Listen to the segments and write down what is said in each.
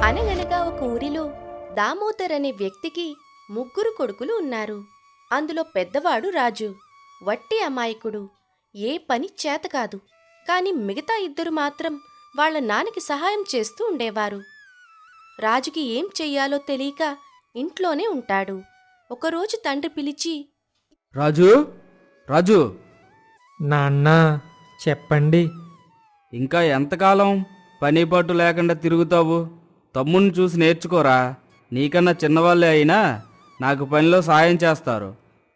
అనగనగా ఒక ఊరిలో దామోదర్ అనే వ్యక్తికి 3 కొడుకులు ఉన్నారు. అందులో పెద్దవాడు రాజు. వట్టి అమాయకుడు, ఏ పని చేతకాదు. కాని మిగతా 2 మాత్రం వాళ్ళ నాన్నకి సహాయం చేస్తూ ఉండేవారు. రాజుకి ఏం చెయ్యాలో తెలియక ఇంట్లోనే ఉంటాడు. ఒకరోజు తండ్రి పిలిచి, రాజు, రాజు, నాన్న, చెప్పండి. ఇంకా ఎంతకాలం పని పాటు లేకుండా తిరుగుతావు? తమ్ముడిని చూసి నేర్చుకోరా. నీకన్నా చిన్నవాళ్ళే అయినా నాకు పనిలో సాయం చేస్తారు.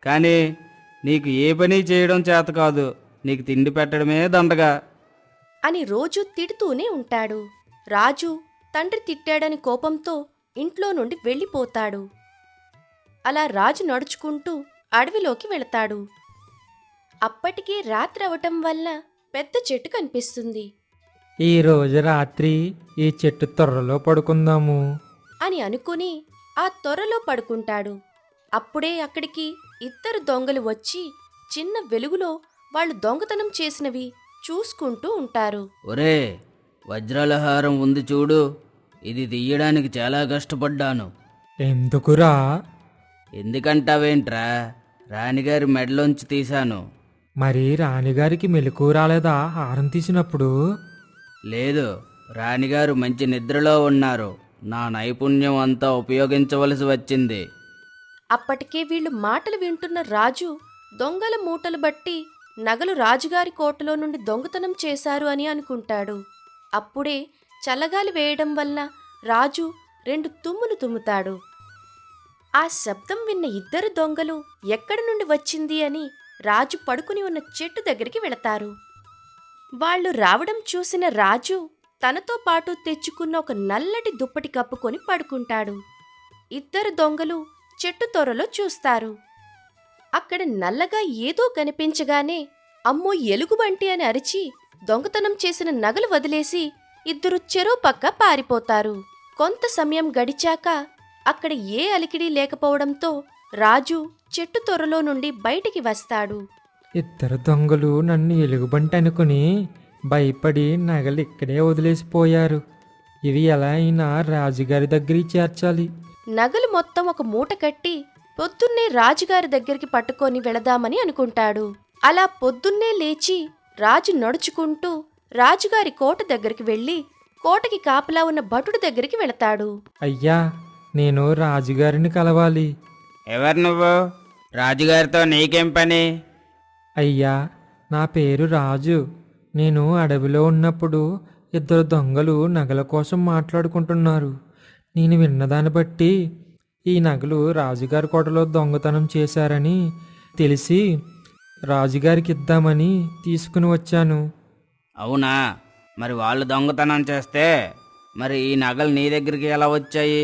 కానీ నీకు ఏ పని చేయడం చేత కాదు. నీకు తిండి పెట్టడమే దండగా అని రోజూ తిడుతూనే ఉంటాడు. రాజు తండ్రి తిట్టాడని కోపంతో ఇంట్లో నుండి వెళ్ళిపోతాడు. అలా రాజు నడుచుకుంటూ అడవిలోకి వెళతాడు. అప్పటికే రాత్రవటం వల్ల పెద్ద చెట్టు కనిపిస్తుంది ఈరోజు రాత్రి ఈ చెట్టు తొర్రలో పడుకుందాము అని అనుకుని ఆ తొర్రలో పడుకుంటాడు. అప్పుడే అక్కడికి 2 దొంగలు వచ్చి చిన్న వెలుగులో వాళ్ళు దొంగతనం చేసినవి చూసుకుంటూ ఉంటారు. ఒరే, వజ్రాల హారం ఉంది చూడు. ఇది తీయడానికి చాలా కష్టపడ్డాను. ఎందుకురా? ఎందుకంటావేంట్రా? రాణిగారి మెడలోంచి తీశాను. మరి రాణిగారికి మెలకు రాలేదా హారం తీసినప్పుడు? లేదు, రాణిగారు మంచి నిద్రలో ఉన్నారు. నా నైపుణ్యం అంతా ఉపయోగించవలసి వచ్చింది. అప్పటికే వీళ్ళు మాటలు వింటున్న రాజు దొంగల మూటలు బట్టి నగలు రాజుగారి కోటలో నుండి దొంగతనం చేశారు అని అనుకుంటాడు. అప్పుడే చల్లగాలి వేయడం వల్ల రాజు 2 తుమ్ములు తుమ్ముతాడు. ఆ శబ్దం విన్న 2 దొంగలు ఎక్కడి నుండి వచ్చింది అని రాజు పడుకుని ఉన్న చెట్టు దగ్గరికి వెళతారు. వాళ్ళు రావడం చూసిన రాజు తనతో పాటు తెచ్చుకున్న ఒక నల్లటి దుప్పటి కప్పుకొని పడుకుంటాడు. 2 దొంగలు చెట్టు తొర్రలో చూస్తారు. అక్కడ నల్లగా ఏదో కనిపించగానే అమ్మో ఎలుగుబంటి అని అరిచి దొంగతనం చేసిన నగలు వదిలేసి 2 చెరో పక్క పారిపోతారు. కొంత సమయం గడిచాక అక్కడ ఏ అలికిడి లేకపోవడంతో రాజు చెట్టు తొర్రలో నుండి బయటికి వస్తాడు. 2 దొంగలు నన్ను ఎలుగుబంటి అనుకుని భయపడి నగలు ఇక్కడే వదిలేసిపోయారు. ఇవి ఎలా అయినా రాజుగారి దగ్గరికి చేర్చాలి. నగలు మొత్తం ఒక మూట కట్టి పొద్దున్నే రాజుగారి దగ్గరికి పట్టుకొని వెళదామని అనుకుంటాడు. అలా పొద్దున్నే లేచి రాజు నడుచుకుంటూ రాజుగారి కోట దగ్గరికి వెళ్ళి కోటకి కాపలా ఉన్న భటుడి దగ్గరికి వెళతాడు. అయ్యా, నేను రాజుగారిని కలవాలి. ఎవరు నువ్వు? రాజుగారితో నీకేం పని? అయ్యా, నా పేరు రాజు. నేను అడవిలో ఉన్నప్పుడు 2 దొంగలు నగల కోసం మాట్లాడుకుంటున్నారు. నేను విన్నదాన్ని బట్టి ఈ నగలు రాజుగారి కోటలో దొంగతనం చేశారని తెలిసి రాజుగారికి ఇద్దామని తీసుకుని వచ్చాను. అవునా? మరి వాళ్ళు దొంగతనం చేస్తే మరి ఈ నగలు నీ దగ్గరికి ఎలా వచ్చాయి?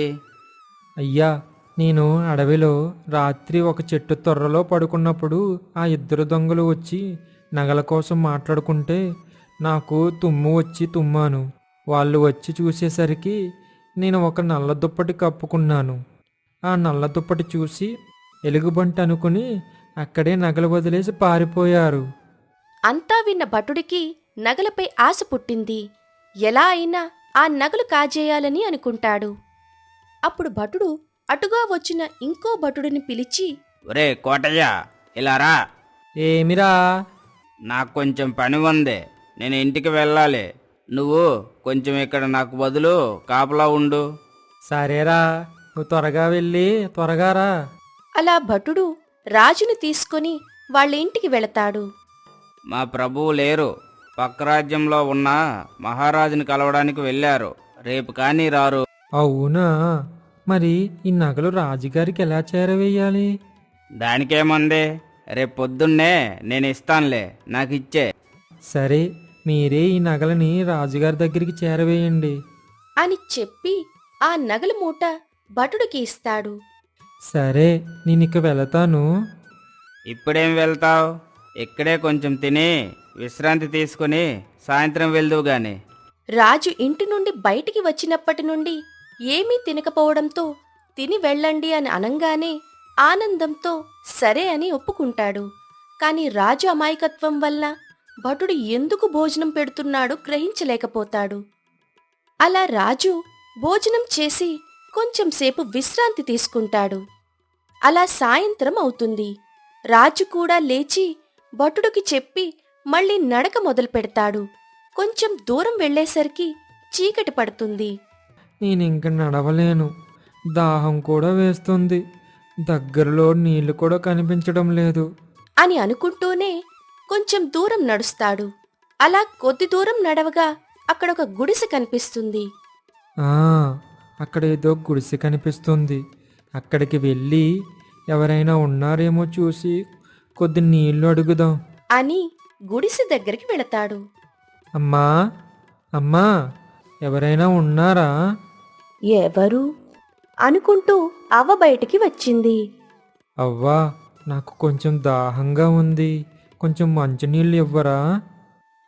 అయ్యా, నేను అడవిలో రాత్రి ఒక చెట్టు తొర్రలో పడుకున్నప్పుడు ఆ 2 దొంగలు వచ్చి నగల కోసం మాట్లాడుకుంటే నాకు తుమ్ము వచ్చి తుమ్మాను. వాళ్ళు వచ్చి చూసేసరికి నేను ఒక నల్ల దుప్పటి కప్పుకున్నాను. ఆ నల్ల దుప్పటి చూసి ఎలుగుబంటి అనుకుని అక్కడే నగలు వదిలేసి పారిపోయారు. అంతా విన్న భటుడికి నగలపై ఆశ పుట్టింది. ఎలా అయినా ఆ నగలు కాజేయాలని అనుకుంటాడు. అప్పుడు భటుడు అటుగా వచ్చిన ఇంకో భటుడిని పిలిచి, ఒరే కోటయ్య, ఇలా రా. ఏమిరా? నాకు కొంచెం పని ఉంది. నేను ఇంటికి వెళ్ళాలి. నువ్వు కొంచెం ఇక్కడ నాకు బదులు కాపలా ఉండు. సరేరా, నువ్వు త్వరగా వెళ్ళి త్వరగా రా. అలా భటుడు రాజుని తీసుకొని వాళ్ళ ఇంటికి వెళతాడు. మా ప్రభువు లేరు. పక్క రాజ్యంలో ఉన్న మహారాజుని కలవడానికి వెళ్ళారు. రేపు కానీ రారు. అవునా? మరి ఈ నగలు రాజుగారికి ఎలా చేరవేయాలి? దానికేముంది, రేపు పొద్దున్నే నేను ఇస్తానులే. నాకు ఇచ్చే. సరే, మీరే ఈ నగలని రాజుగారి దగ్గరికి చేరవేయండి అని చెప్పి ఆ నగల మూట భటుడికి ఇస్తాడు. సరే, నేనిక వెళతాను. ఇప్పుడేం వెళ్తావు? ఇక్కడే కొంచెం తిని విశ్రాంతి తీసుకుని సాయంత్రం వెళ్దువు గాని. రాజు ఇంటి నుండి బయటికి వచ్చినప్పటి నుండి ఏమీ తినకపోవడంతో తిని వెళ్ళండి అని అనంగానే ఆనందంతో సరే అని ఒప్పుకుంటాడు. కాని రాజు అమాయకత్వం వల్ల భటుడు ఎందుకు భోజనం పెడుతున్నాడో గ్రహించలేకపోతాడు. అలా రాజు భోజనం చేసి కొంచెం సేపు విశ్రాంతి తీసుకుంటాడు. అలా సాయంత్రం అవుతుంది. రాజు కూడా లేచి భటుడికి చెప్పి మళ్ళీ నడక మొదలు పెడతాడు. కొంచెం దూరం వెళ్ళేసరికి చీకటి పడుతుంది. నేనింక నడవలేను, దాహం కూడా వేస్తుంది, దగ్గరలో నీళ్లు కూడా కనిపించడం లేదు అని అనుకుంటూనే కొంచెం దూరం నడుస్తాడు. అలా కొద్ది దూరం నడవగా అక్కడొక గుడిసె కనిపిస్తుంది. ఆ, అక్కడ ఏదో గుడిసె కనిపిస్తుంది. అక్కడికి వెళ్ళి ఎవరైనా ఉన్నారేమో చూసి కొద్ది నీళ్లు అడుగుదాం అని గుడిసె దగ్గరికి వెళతాడు. అమ్మా, అమ్మా, ఎవరైనా ఉన్నారా? ఎవరు అనుకుంటూ అవ్వ బయటికి వచ్చింది. అవ్వా, నాకు కొంచెం దాహంగా ఉంది, కొంచెం మంచినీళ్ళు ఇవ్వరా?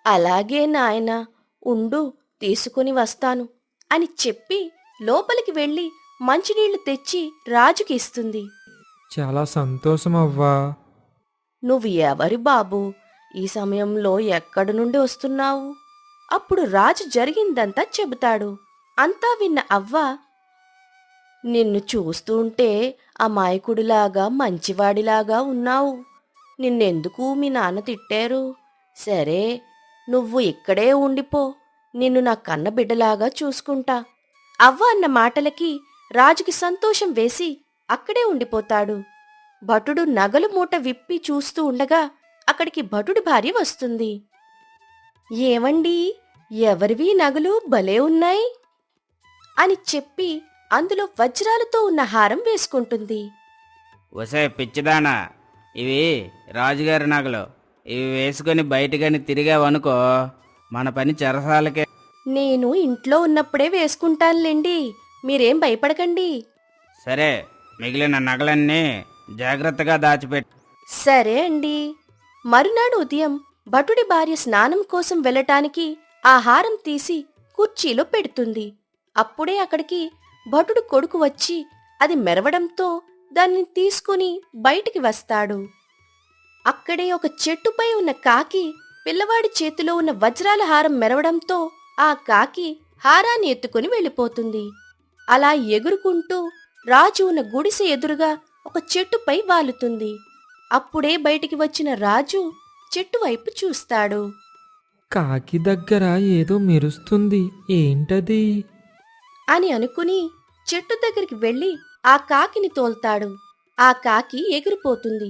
అలాగే నాయనా, ఉండు తీసుకుని వస్తాను అని చెప్పి లోపలికి వెళ్ళి మంచినీళ్లు తెచ్చి రాజుకి ఇస్తుంది. చాలా సంతోషం అవ్వా. నువ్వు ఎవరి బాబు, ఈ సమయంలో ఎక్కడి నుండి వస్తున్నావు? అప్పుడు రాజు జరిగిందంతా చెబుతాడు. అంతా విన్న అవ్వ, నిన్ను చూస్తుంటే అమాయకుడిలాగా మంచివాడిలాగా ఉన్నావు. నిన్నెందుకు మీ నాన్న తిట్టారు? సరే, నువ్వు ఇక్కడే ఉండిపో, నిన్ను నా కన్నబిడ్డలాగా చూసుకుంటా. అవ్వ అన్న మాటలకి రాజుకి సంతోషం వేసి అక్కడే ఉండిపోతాడు. భటుడు నగలు మూట విప్పి చూస్తూ ఉండగా అక్కడికి భటుడి భార్య వస్తుంది. ఏవండి, ఎవరివి నగలు భలే ఉన్నాయి అని చెప్పి అందులో వజ్రాలతో ఉన్న హారం వేసుకుంటుంది. ఒసే పిచ్చిదానా, ఇవి రాజుగారి నగలు. ఇవి వేసుకొని బయటగాని తిరిగావనుకో మన పని చెరసాలకే. నేను ఇంట్లో ఉన్నప్పుడే వేసుకుంటానులేండి, మీరేం భయపడకండి. సరే, మిగిలిన నగలన్నీ జాగ్రత్తగా దాచిపెట్టు. సరే అండి. మరునాడు ఉదయం భటుడి భార్య స్నానం కోసం వెళ్ళటానికి ఆ హారం తీసి కుర్చీలో పెడుతుంది. అప్పుడే అక్కడికి భటుడు కొడుకు వచ్చి అది మెరవడంతో దాన్ని తీసుకుని బయటికి వస్తాడు. అక్కడే ఒక చెట్టుపై ఉన్న కాకి పిల్లవాడి చేతిలో ఉన్న వజ్రాల హారం మెరవడంతో ఆ కాకి హారాన్ని ఎత్తుకుని వెళ్ళిపోతుంది. అలా ఎగురుకుంటూ రాజు ఉన్న గుడిసె ఎదురుగా ఒక చెట్టుపై వాలుతుంది. అప్పుడే బయటికి వచ్చిన రాజు చెట్టు వైపు చూస్తాడు. కాకి దగ్గర ఏదో మెరుస్తుంది, ఏంటది? అని అనుకుని చెట్టు దగ్గరికి వెళ్లి ఆ కాకిని తోల్తాడు. ఆ కాకి ఎగిరిపోతుంది.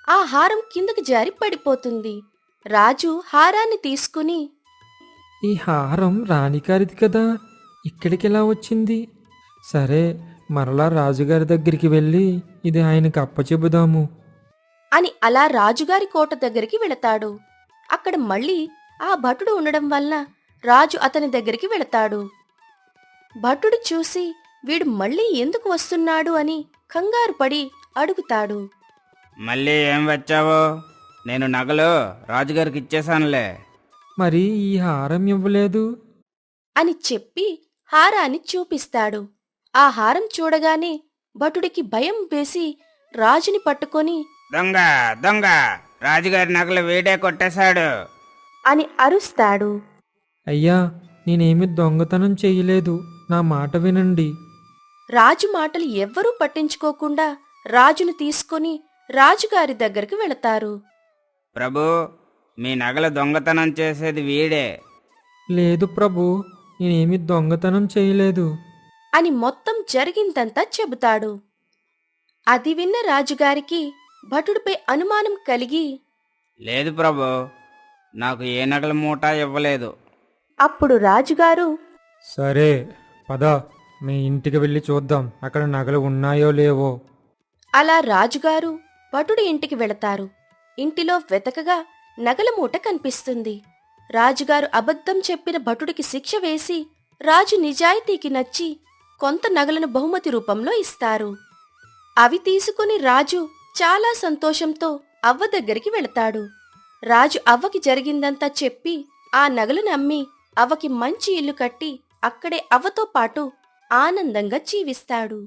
ఆ హారం కిందకి జారి పడిపోతుంది. రాజు హారాన్ని తీసుకుని, ఈ హారం రాణిగారిది కదా, ఇక్కడికెలా వచ్చింది? సరే, మరలా రాజుగారి దగ్గరికి వెళ్ళి ఇది ఆయనకు అప్పచెబుదాము అని అలా రాజుగారి కోట దగ్గరికి వెళతాడు. అక్కడ మళ్ళీ ఆ భటుడు ఉండడం వలన రాజు అతని దగ్గరికి వెళతాడు. భటుడు చూసి వీడు మళ్ళీ ఎందుకు వస్తున్నాడు అని కంగారు పడి అడుగుతాడు. మళ్ళీ ఏం వచ్చావో? నేను నగలు రాజుగారికి ఇచ్చేశానులే. మరి ఈ హారం ఇవ్వలేదు అని చెప్పి హారాన్ని చూపిస్తాడు. ఆ హారం చూడగానే భటుడికి భయం వేసి రాజుని పట్టుకొని, దొంగ దొంగ, రాజుగారి నగలు వీడే కొట్టేశాడు అని అరుస్తాడు. అయ్యా, నేనేమి దొంగతనం చెయ్యలేదు, నా మాట వినండి. రాజు మాటలు ఎవ్వరూ పట్టించుకోకుండా రాజును తీసుకొని రాజుగారి దగ్గరికి వెళతారు. ప్రభు, మీ నగలు దొంగతనం చేసేది వీడే. లేదు ప్రభు, నేనేమి దొంగతనం చేయలేదు అని మొత్తం జరిగిందంతా చెబుతాడు. అది విన్న రాజుగారికి భటుడిపై అనుమానం కలిగి, లేదు ప్రభు, నాకు ఏ నగల మూట ఇవ్వలేదు. అప్పుడు రాజుగారు, సరే పద, మీ ఇంటికి వెళ్ళి చూద్దాం అక్కడ నగలు ఉన్నాయో లేవో. అలా రాజుగారు భటుడి ఇంటికి వెళతారు. ఇంటిలో వెతకగా నగల మూట కనిపిస్తుంది. రాజుగారు అబద్ధం చెప్పిన భటుడికి శిక్ష వేసి రాజు నిజాయితీకి నచ్చి కొంత నగలను బహుమతి రూపంలో ఇస్తారు. అవి తీసుకుని రాజు చాలా సంతోషంతో అవ్వ దగ్గరికి వెళతాడు. రాజు అవ్వకి జరిగిందంతా చెప్పి ఆ నగలను అమ్మి అవ్వకి మంచి ఇల్లు కట్టి అక్కడే అవ్వతో పాటు ఆనందంగా జీవిస్తాడు.